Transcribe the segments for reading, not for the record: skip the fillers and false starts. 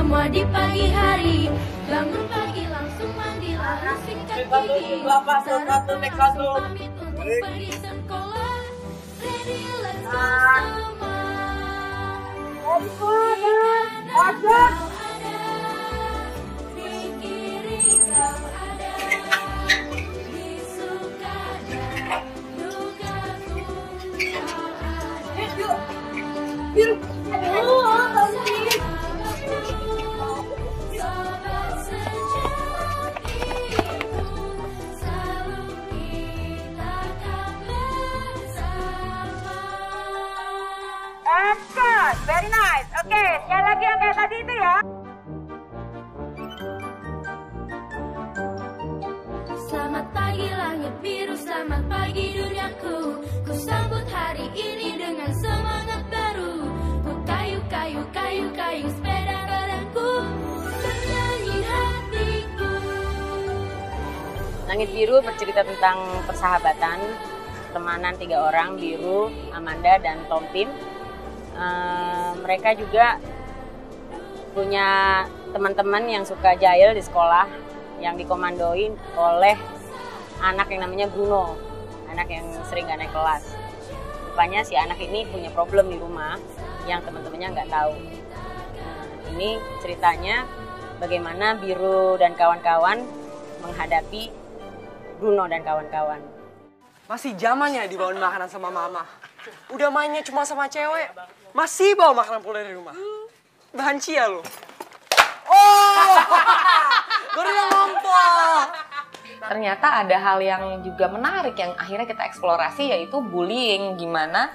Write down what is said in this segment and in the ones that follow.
semua di pagi hari. Bangun pagi langsung mandi lalu sikat gigi. Sarapan langsung pamit untuk pergi sekolah. Ready, let's go semua. Jika kau ada di kiri kau ada, di suka dan dukaku kau ada. Sobat sejatiku, selalu kita akan bersama. And cut, very nice. Oke, sekali lagi yang kayak tadi itu ya. Selamat pagi langit biru, selamat pagi duniaku. Ku sambut hari ini dengan semangat baru. Ku kayu sepeda badanku, bernyanyi hatiku. Langit Biru bercerita tentang persahabatan, pertemanan 3 orang, Biru, Amanda, dan Tompim. Mereka juga punya teman-teman yang suka jahil di sekolah, yang dikomandoin oleh anak yang namanya Bruno, anak yang sering gak naik kelas. Rupanya si anak ini punya problem di rumah yang teman-temannya nggak tahu. Ini ceritanya bagaimana Biru dan kawan-kawan menghadapi Bruno dan kawan-kawan. Masih zamannya dibawain makanan sama mama. Udah mainnya cuma sama cewek, masih bawa makanan pulang dari rumah. Banci ya lo. Oh, gorila ngompol. Ternyata ada hal yang juga menarik yang akhirnya kita eksplorasi, yaitu bullying. Gimana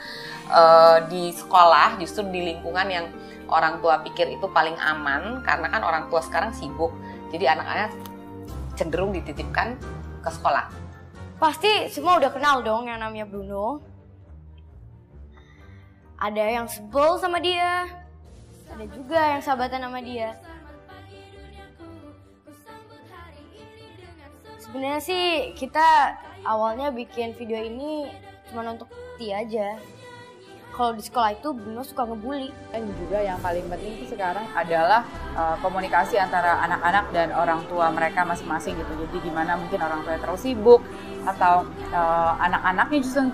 di sekolah, justru di lingkungan yang orang tua pikir itu paling aman, karena kan orang tua sekarang sibuk. Jadi anak-anak cenderung dititipkan ke sekolah. Pasti semua udah kenal dong yang namanya Bruno. Ada yang sebel sama dia, ada juga yang sahabatan sama dia. Sebenarnya sih kita awalnya bikin video ini cuma untuk Tia aja. Kalau di sekolah itu Bruno suka ngebully. Dan juga yang paling penting itu sekarang adalah komunikasi antara anak-anak dan orang tua mereka masing-masing gitu. Jadi gimana mungkin orang tua terlalu sibuk atau anak-anaknya justru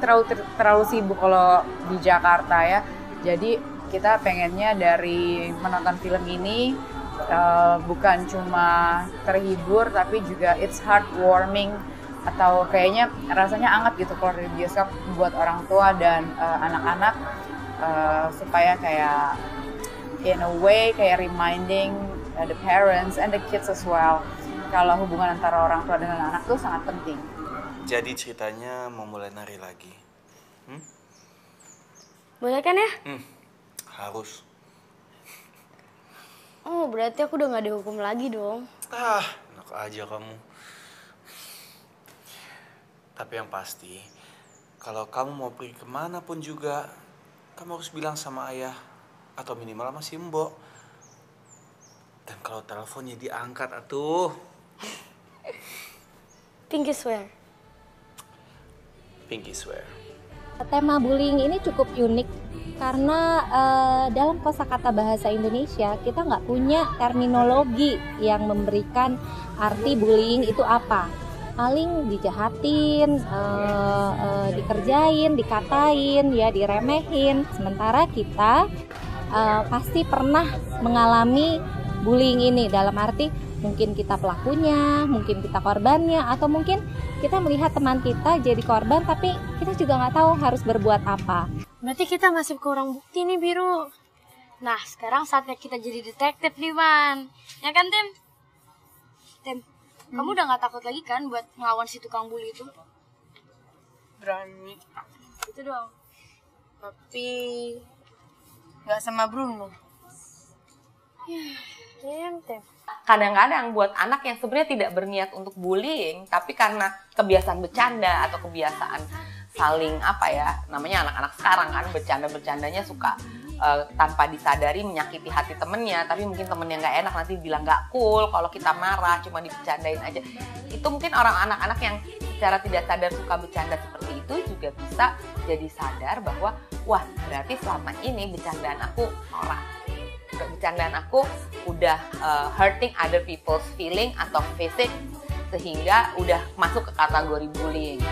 terlalu sibuk kalau di Jakarta ya. Jadi kita pengennya dari menonton film ini bukan cuma terhibur, tapi juga it's heartwarming, atau kayaknya rasanya hangat gitu kalau di bioskop buat orang tua dan anak-anak, supaya kayak in a way kayak reminding the parents and the kids as well kalau hubungan antara orang tua dengan anak tuh sangat penting. Jadi ceritanya mau mulai nari lagi. Boleh kan ya? Harus. Oh, berarti aku udah gak dihukum lagi dong. Enak aja kamu. Tapi yang pasti, kalau kamu mau pergi kemana pun juga, kamu harus bilang sama ayah atau minimal sama si Mbok. Dan kalau teleponnya diangkat atuh. Pinky swear. Pinky swear. Tema bullying ini cukup unik karena dalam kosakata bahasa Indonesia kita nggak punya terminologi yang memberikan arti bullying itu apa. Paling dijahatin, dikerjain, dikatain, ya diremehin. Sementara kita pasti pernah mengalami bullying ini, dalam arti mungkin kita pelakunya, mungkin kita korbannya, atau mungkin kita melihat teman kita jadi korban tapi kita juga nggak tahu harus berbuat apa. Berarti kita masih kurang bukti nih, Biru. Nah, sekarang saatnya kita jadi detektif nih, Wan. Ya kan, Tim? Tim, kamu udah gak takut lagi kan buat ngelawan si tukang bully itu? Berani. Itu dong. Tapi nggak sama Bruno. Tim. Kadang-kadang buat anak yang sebenarnya tidak berniat untuk bullying, tapi karena kebiasaan bercanda atau kebiasaan saling namanya anak-anak sekarang kan bercandanya suka tanpa disadari menyakiti hati temennya, tapi mungkin temennya nggak enak nanti bilang nggak cool kalau kita marah cuma dibercandain aja. Itu mungkin orang anak-anak yang secara tidak sadar suka bercanda seperti itu juga bisa jadi sadar bahwa wah berarti selama ini bercandaan aku norak. bercandaan aku udah hurting other people's feeling atau fisik, sehingga udah masuk ke kategori bullying.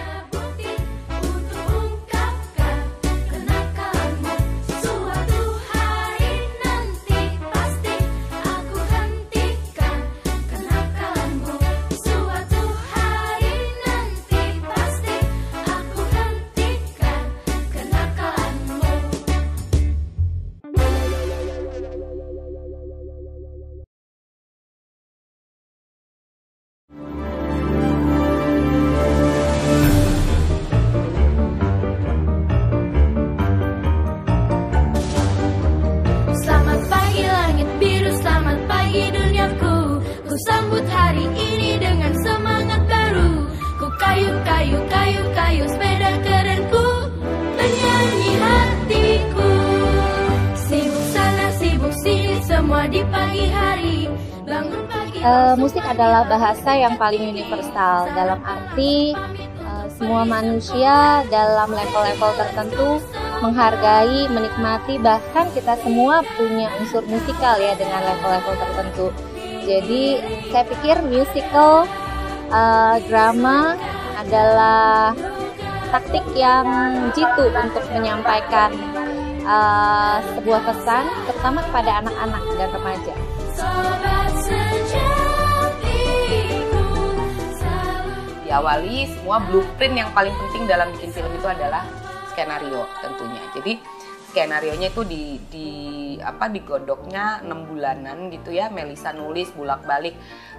Ku sambut hari ini dengan semangat baru. Ku kayu sepeda kerenku, penyanyi hatiku. Sibuk sana sibuk sini semua di pagi hari. Bangun pagi. Musik adalah bahasa yang paling universal, dalam arti semua manusia dalam level-level tertentu menghargai, menikmati, bahkan kita semua punya unsur musikal ya dengan level-level tertentu. Jadi saya pikir musical drama adalah taktik yang jitu untuk menyampaikan sebuah pesan, terutama kepada anak-anak dan remaja. Diawali semua blueprint yang paling penting dalam bikin film itu adalah skenario tentunya. Jadi skenarionya itu digodoknya 6 bulanan gitu ya. Melisa nulis bolak-balik,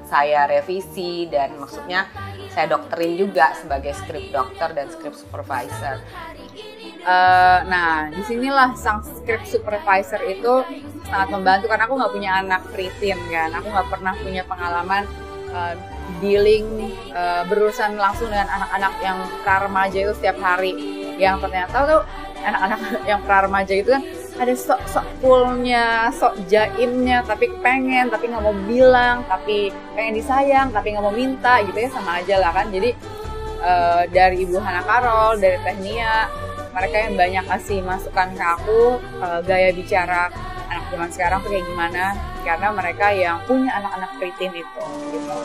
saya revisi, dan maksudnya saya dokterin juga sebagai script doctor dan script supervisor. Nah, disinilah sang script supervisor itu sangat membantu karena aku nggak punya anak preteen kan. Aku nggak pernah punya pengalaman berurusan langsung dengan anak-anak yang pra-remaja itu setiap hari. Yang ternyata tuh anak-anak yang pra-remaja itu kan ada sok-sok coolnya, sok jaimnya, tapi pengen, tapi nggak mau bilang, tapi pengen disayang, tapi nggak mau minta gitu ya, sama aja lah kan. Jadi dari Ibu Hana Karol, dari Tehnia, mereka yang banyak kasih masukan ke aku gaya bicara anak zaman sekarang tuh kayak gimana, karena mereka yang punya anak-anak preteen itu gitu.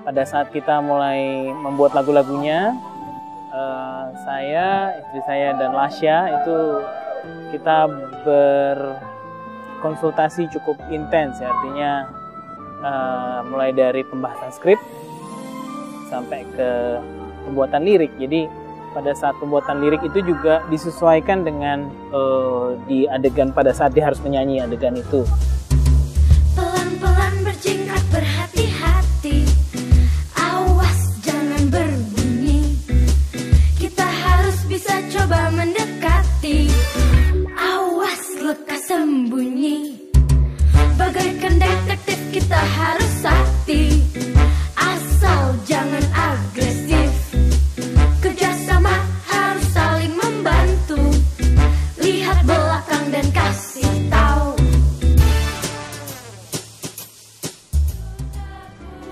Pada saat kita mulai membuat lagu-lagunya, saya, istri saya, dan Lasya itu kita berkonsultasi cukup intens ya, artinya mulai dari pembahasan skrip sampai ke pembuatan lirik. Jadi pada saat pembuatan lirik itu juga disesuaikan dengan di adegan pada saat dia harus menyanyi adegan itu. Pelan-pelan berjingkrak berhati-hati. Berbunyi, kita harus bisa coba mendekati. Awas lekas sembunyi, bagaikan detektif kita harus sakti. Asal jangan agresif, kerjasama harus saling membantu. Lihat belakang dan kasih tahu.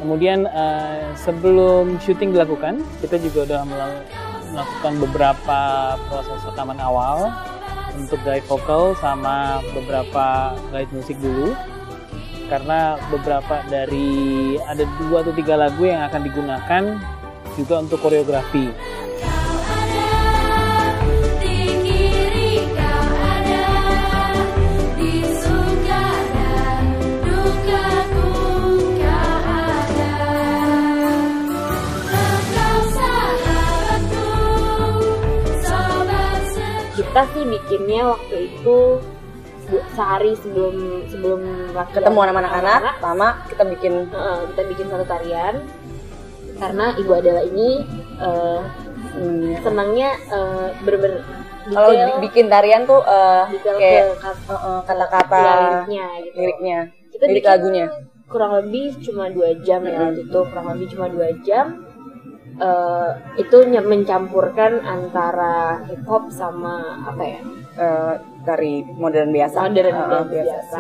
Kemudian sebelum syuting dilakukan, kita juga sudah melakukan beberapa proses rekaman awal untuk guide vokal sama beberapa guide musik dulu. Karena beberapa dari ada 2 atau 3 lagu yang akan digunakan juga untuk koreografi. Kita sih bikinnya waktu itu sehari sebelum ketemu sama anak-anak, pertama kita bikin satu tarian. Karena Ibu Adela ini senangnya bener-bener kalau bikin tarian tuh kayak kata-kata liriknya. Kita lirik lagunya kurang lebih cuma 2 jam ya waktu itu, kurang lebih cuma 2 jam. Itu mencampurkan antara hip hop sama apa ya, dari modern biasa. biasa.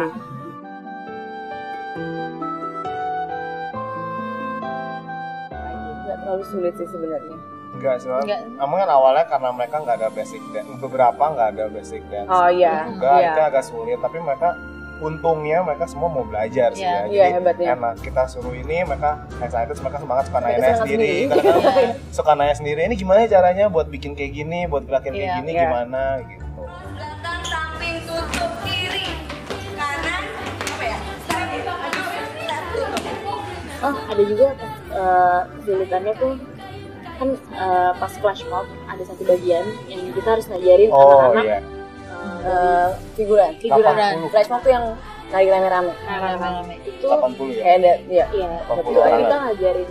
Nggak terlalu sulit sih sebenarnya. Enggak sih, emang kan awalnya karena mereka nggak ada basic dance, beberapa nggak ada basic dance. Oh iya. Juga itu agak sulit, tapi mereka untungnya mereka semua mau belajar sih ya. Jadi enak kita suruh ini, mereka excited, mereka semangat, suka nanya sendiri. Kadang-kadang suka nanya sendiri, ini gimana caranya buat bikin kayak gini, buat gerakin kayak gini gimana gitu. Belakang, samping, tutup, kiri, kanan, apa ya? Oh, ada juga kesulitannya tuh kan pas flash mob ada satu bagian yang kita harus ngajarin anak-anak figuran flash mob tuh yang lagi rame-rame itu 80 ya? Kayak iya kita ngajarin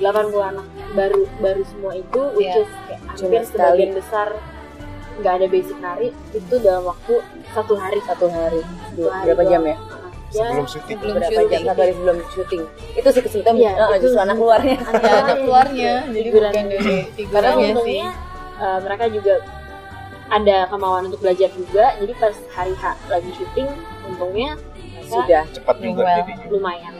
80 anak baru semua itu which is kayak hampir sebagian besar nggak ada basic nari itu dalam waktu satu hari Berapa jam ya? Sebelum syuting? Berapa jam? Satu hari sebelum syuting. Itu sih kesulitan justru anak keluarnya. Anak keluarnya, jadi bukan dari figurannya sih. Mereka juga ada kemauan untuk belajar juga, jadi pas hari H lagi syuting, untungnya sudah cepat juga jadinya. Lumayan.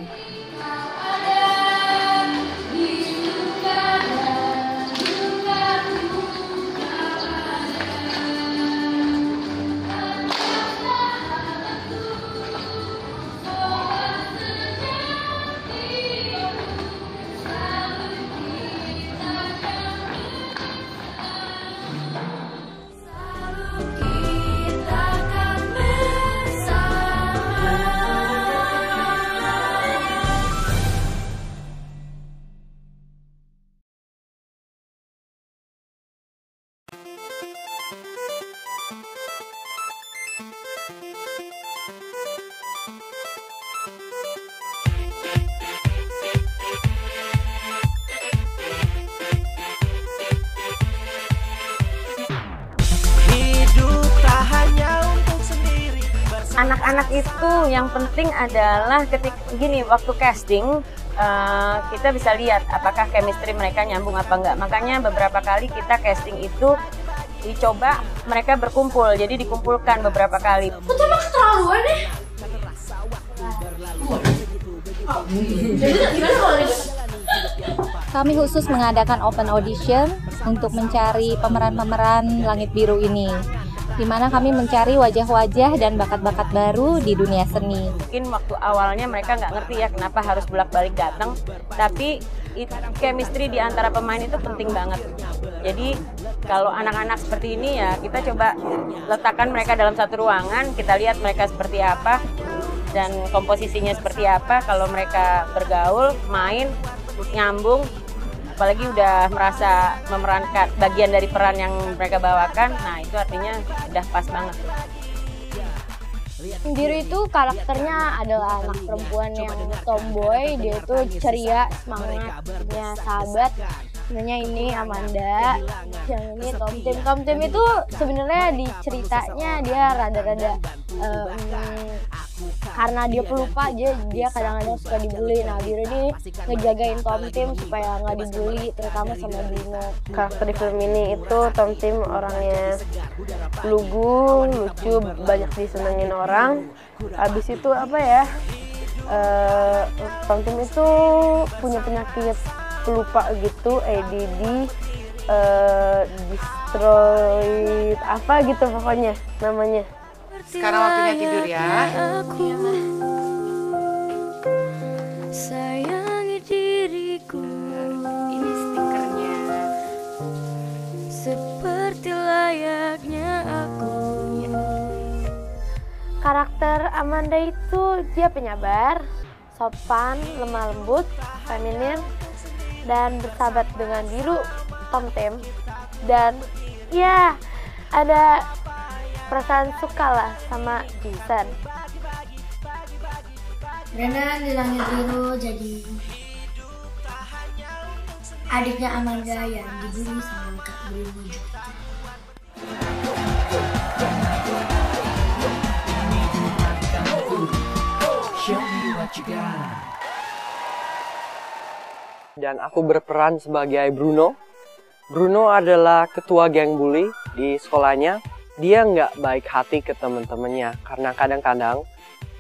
Anak-anak itu yang penting adalah ketika gini waktu casting kita bisa lihat apakah chemistry mereka nyambung apa enggak. Makanya beberapa kali kita casting itu dicoba mereka berkumpul, jadi dikumpulkan beberapa kali. Itu emang keterlaluan deh. Kami khusus mengadakan open audition untuk mencari pemeran-pemeran Langit Biru ini, di mana kami mencari wajah-wajah dan bakat-bakat baru di dunia seni. Mungkin waktu awalnya mereka nggak ngerti ya kenapa harus bolak-balik datang, tapi chemistry di antara pemain itu penting banget. Jadi kalau anak-anak seperti ini ya kita coba letakkan mereka dalam satu ruangan, kita lihat mereka seperti apa dan komposisinya seperti apa. Kalau mereka bergaul, main, nyambung, apalagi udah merasa memerankan bagian dari peran yang mereka bawakan, nah itu artinya udah pas banget. Biru itu karakternya adalah anak perempuan yang tomboy, dia itu ceria, semangatnya sahabat. Sebenarnya ini Amanda, yang ini Tomtim. Tomtim itu sebenarnya di ceritanya dia rada-rada karena dia pelupa aja, dia kadang-kadang suka dibully. Nah Biru ini ngejagain Tomtim supaya nggak dibully, terutama sama Bruno. Karakter di film ini itu Tomtim orangnya lugu, lucu, banyak disenengin orang. Abis itu apa ya? Tomtim itu punya penyakit pelupa gitu, ADD, destroyed apa gitu pokoknya namanya. Sekarang waktunya tidur ya. Sayangi diriku, ini stikernya. Seperti layaknya aku. Karakter Amanda itu dia penyabar, sopan, lemah lembut, feminin, dan bersahabat dengan Biru, Tomtim, dan ya ada perasaan suka lah sama Jason. Brandon di Langit Biru jadi adiknya Amanda yang dibully sama Kak Bruno. Dan aku berperan sebagai Bruno. Bruno adalah ketua geng bully di sekolahnya. Dia nggak baik hati ke teman-temannya karena kadang-kadang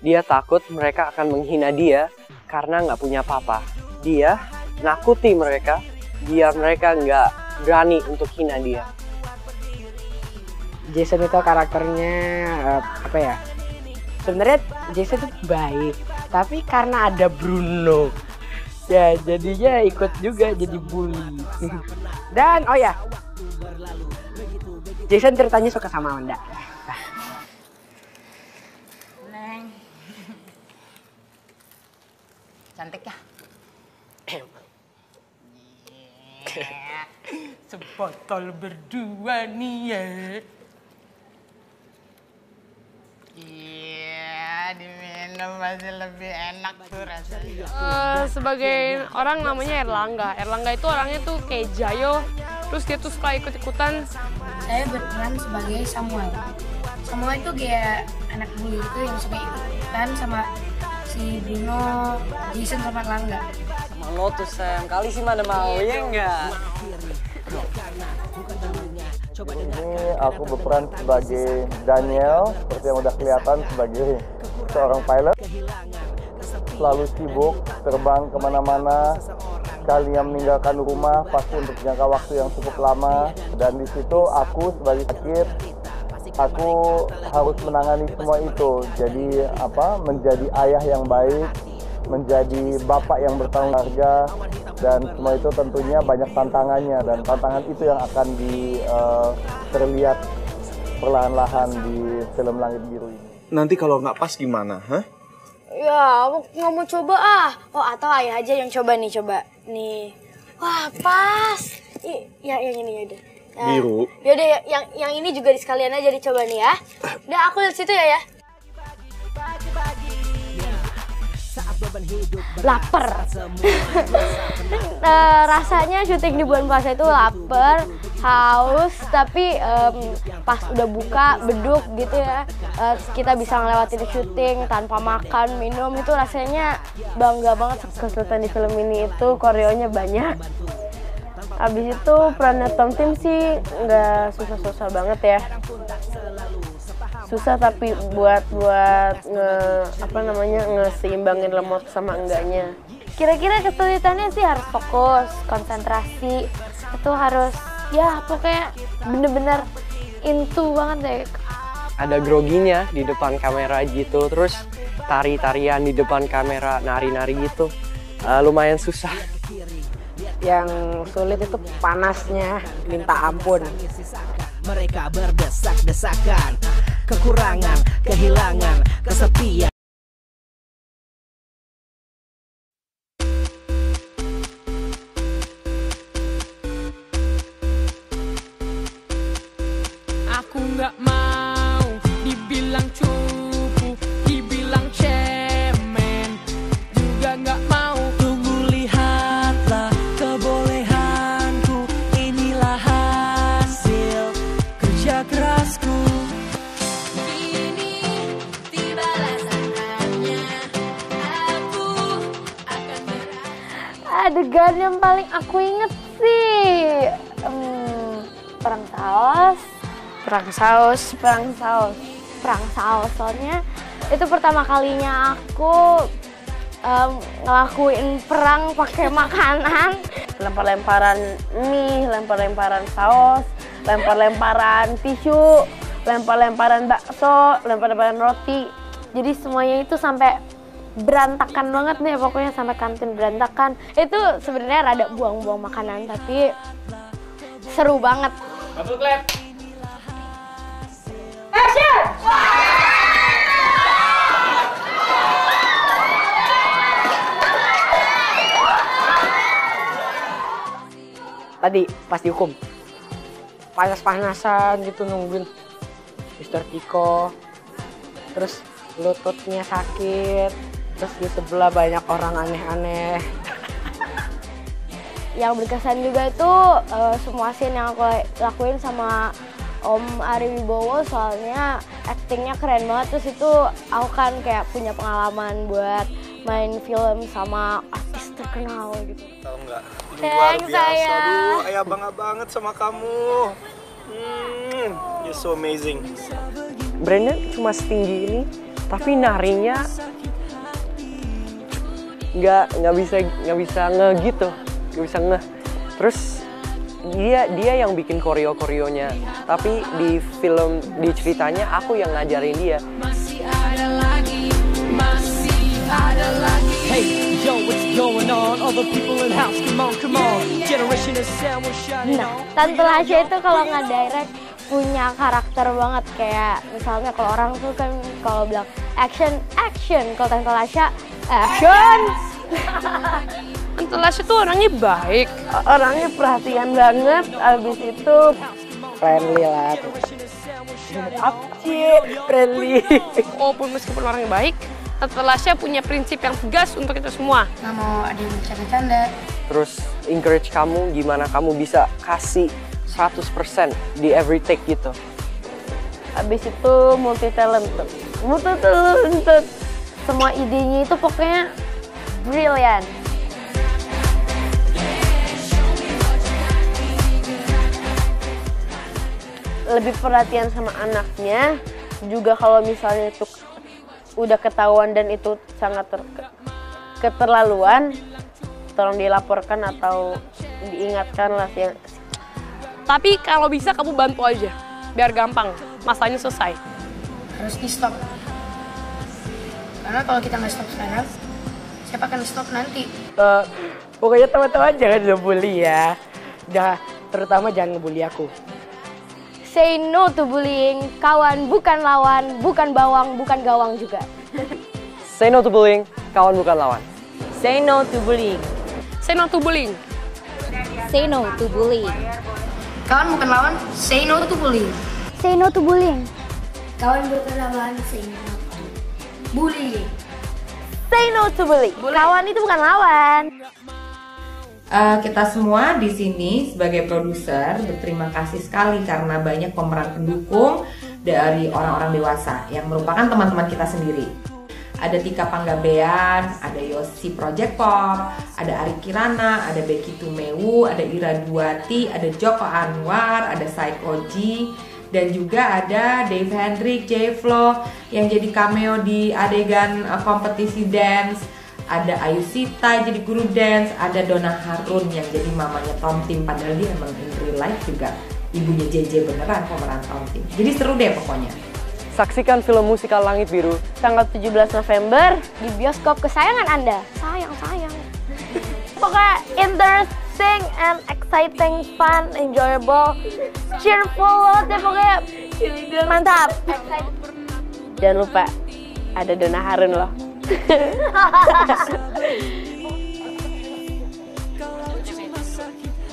dia takut mereka akan menghina dia karena nggak punya papa. Dia nakuti mereka biar mereka nggak berani untuk hina dia. Jason itu karakternya apa ya? Sebenarnya Jason itu baik, tapi karena ada Bruno, ya jadinya ikut juga jadi bully. Dan oh ya, Jason ceritanya suka sama Amanda. Neng, cantik ya? Sebotol berdua nih ya. Iya, diminum masih lebih enak tuh rasanya. Sebagai orang namanya Erlangga. Erlangga itu orangnya tuh kayak Jayo, terus dia tuh suka ikut-ikutan. Saya berperan sebagai Samuel. Samuel itu kayak anak bully itu yang suka ikutan sama si Bruno, Jason sama Erlangga. Sama lo tuh Sam, kali sih mana mau ya enggak? Ini aku berperan sebagai Daniel, seperti yang udah kelihatan sebagai seorang pilot. Selalu sibuk, terbang kemana-mana, sekali yang meninggalkan rumah pasti untuk jangka waktu yang cukup lama. Dan di situ aku sebagai sakit, aku harus menangani semua itu. Jadi menjadi ayah yang baik, menjadi bapak yang bertanggung jawab, dan semua itu tentunya banyak tantangannya, dan tantangan itu yang akan terlihat perlahan-lahan di film Langit Biru ini. Nanti kalau nggak pas gimana, hah? Ya, nggak mau coba ah. Oh, atau ayah aja yang coba nih, Wah, pas. Yang ini yaudah. Biru. Yaudah, yang ini juga sekalian aja dicoba nih ya. Udah, aku lihat situ ya. Lapar. Rasanya syuting di bulan puasa itu lapar, haus, tapi pas udah buka beduk gitu ya, kita bisa ngelewatin syuting tanpa makan minum, itu rasanya bangga banget. Kesulitan di film ini itu koreonya banyak. Habis itu perannya Tom Tim sih nggak susah-susah banget ya. Susah tapi buat ngeseimbangin lemot sama enggaknya. Kira-kira kesulitannya sih harus fokus, konsentrasi, itu harus ya pokoknya bener-bener into banget deh. Ada groginya di depan kamera gitu, terus tari-tarian di depan kamera, nari-nari gitu, lumayan susah. Yang sulit itu panasnya minta ampun. Mereka berdesak-desakan, kekurangan, kehilangan, kesepian. Aku nggak mau dibilang cupu, dibilang cemen, juga nggak mau. Tunggu lihatlah kebolehanku, inilah hasil kerja kerasku. Ini tibalah saatnya aku akan Adegan yang paling aku inget sih perang saus. Soalnya itu pertama kalinya aku ngelakuin perang pakai makanan. Lempar-lemparan mie, lempar-lemparan saus, lempar-lemparan tisu, lempar-lemparan bakso, lempar-lemparan roti. Jadi semuanya itu sampai berantakan banget nih, pokoknya sampai kantin berantakan. Itu sebenarnya rada buang-buang makanan, tapi seru banget. Double clap. Action! Tadi pas dihukum, panas-panasan gitu nungguin Mr. Tiko, terus lututnya sakit, terus di sebelah banyak orang aneh-aneh. Yang berkesan juga itu semua scene yang aku lakuin sama Om Ari Wibowo, soalnya aktingnya keren banget. Terus itu aku kan kayak punya pengalaman buat main film sama artis terkenal gitu. Tahu nggak? Luar biasa. Aduh, ayah bangga banget sama kamu. You're so amazing. Brandnya cuma setinggi ini, tapi narinya nggak bisa nge gitu, nggak bisa nge. Terus dia yang bikin koreonya, tapi di film, di ceritanya aku yang ngajarin dia. Masih ada lagi, masih ada lagi. Hey, yo, what's going on? All the people in house, come on. Generation is sound, we're shining on. Tante Lasha itu kalau nggak direct punya karakter banget, kayak misalnya kalau orang tuh kan kalau bilang action, kalau Tante Lasha action. Tante Lasha tuh orangnya baik, orangnya perhatian banget, abis itu friendly lah. Friendly. Walaupun meskipun orangnya baik, Tante Lasha punya prinsip yang tegas untuk itu semua. Nggak mau ada yang bercanda-canda. Terus encourage kamu gimana kamu bisa kasih 100% di every take gitu. Habis itu multi talented. Semua idenya itu pokoknya brilliant. Lebih perhatian sama anaknya. Juga kalau misalnya itu udah ketahuan dan itu sangat keterlaluan, tolong dilaporkan atau diingatkan lah. Tapi kalau bisa kamu bantu aja, biar gampang, masalahnya selesai. Harus di stop. Karena kalau kita nggak stop sekarang, siapa akan stop nanti? Pokoknya teman-teman jangan ngebully ya. Terutama jangan ngebully aku. Say no to bullying, kawan bukan lawan, bukan bawang, bukan gawang juga. Say no to bullying, kawan bukan lawan. Say no to bullying. Say no to bullying. Say no to bullying. Kawan bukan lawan, say no to bullying. Say no to bullying. Kawan bukan lawan, say no to bullying. Say no to bullying. Kawan itu bukan lawan. Kita semua di sini sebagai produser berterima kasih sekali karena banyak pemeran pendukung dari orang-orang dewasa yang merupakan teman-teman kita sendiri. Ada Tika Panggabean, ada Yosi Project Pop, ada Ari Kirana, ada Becky Tumewu, ada Ira Duati, ada Joko Anwar, ada Said Oji, dan juga ada Dave Hendrik, J-Flow yang jadi cameo di adegan kompetisi dance. Ada Ayu Sita jadi guru dance, ada Donna Harun yang jadi mamanya Tom Tim, padahal dia emang in real life juga ibunya JJ beneran pemeran Tom Tim. Jadi seru deh pokoknya. Saksikan film musikal Langit Biru tanggal 17 November di bioskop kesayangan Anda. Sayang. Pokoknya interesting and exciting, fun, enjoyable, cheerful deh pokoknya. Mantap. Jangan lupa ada Donna Harun loh.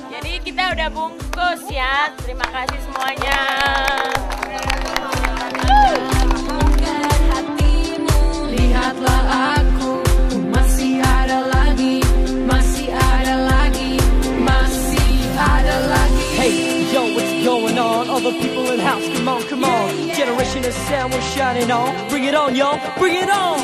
Jadi kita udah bungkus ya. Terima kasih semuanya. Lihatlah aku, masih ada lagi, masih ada lagi, masih ada lagi. Hey, yo, what's going on? All the people in house, come on. Generation is sound, we're shining on. Bring it on, yo, bring it on.